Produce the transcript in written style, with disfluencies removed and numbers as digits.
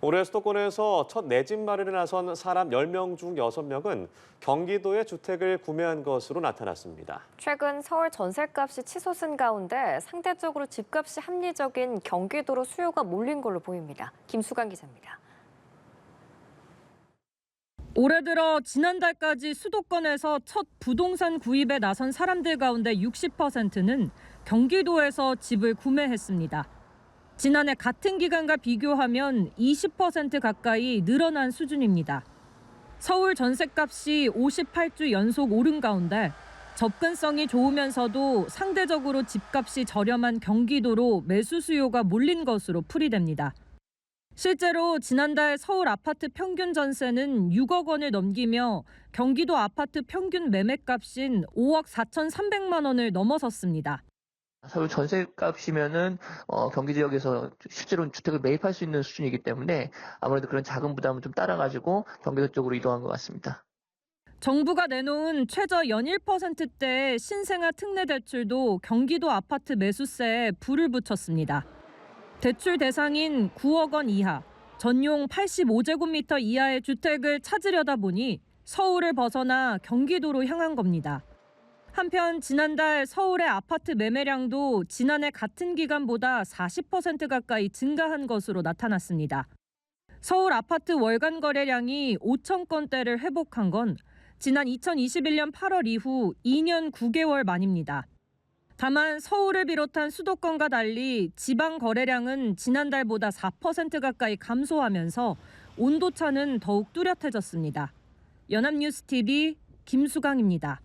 올해 수도권에서 첫 내 집 마련에 나선 사람 10명 중 6명은 경기도에 주택을 구매한 것으로 나타났습니다. 최근 서울 전셋값이 치솟은 가운데 상대적으로 집값이 합리적인 경기도로 수요가 몰린 걸로 보입니다. 김수강 기자입니다. 올해 들어 지난달까지 수도권에서 첫 부동산 구입에 나선 사람들 가운데 60%는 경기도에서 집을 구매했습니다. 지난해 같은 기간과 비교하면 20% 가까이 늘어난 수준입니다. 서울 전셋값이 58주 연속 오른 가운데 접근성이 좋으면서도 상대적으로 집값이 저렴한 경기도로 매수 수요가 몰린 것으로 풀이됩니다. 실제로 지난달 서울 아파트 평균 전세는 6억 원을 넘기며 경기도 아파트 평균 매매값인 5억 4,300만 원을 넘어섰습니다. 서울 전세값이면은 경기 지역에서 실제로 주택을 매입할 수 있는 수준이기 때문에 아무래도 그런 자금 부담을 좀 따라가지고 경기도 쪽으로 이동한 것 같습니다. 정부가 내놓은 최저 연일 %대의 신생아 특례 대출도 경기도 아파트 매수세에 불을 붙였습니다. 대출 대상인 9억 원 이하, 전용 85제곱미터 이하의 주택을 찾으려다 보니 서울을 벗어나 경기도로 향한 겁니다. 한편 지난달 서울의 아파트 매매량도 지난해 같은 기간보다 40% 가까이 증가한 것으로 나타났습니다. 서울 아파트 월간 거래량이 5천 건대를 회복한 건 지난 2021년 8월 이후 2년 9개월 만입니다. 다만 서울을 비롯한 수도권과 달리 지방 거래량은 지난달보다 4% 가까이 감소하면서 온도차는 더욱 뚜렷해졌습니다. 연합뉴스TV 김수강입니다.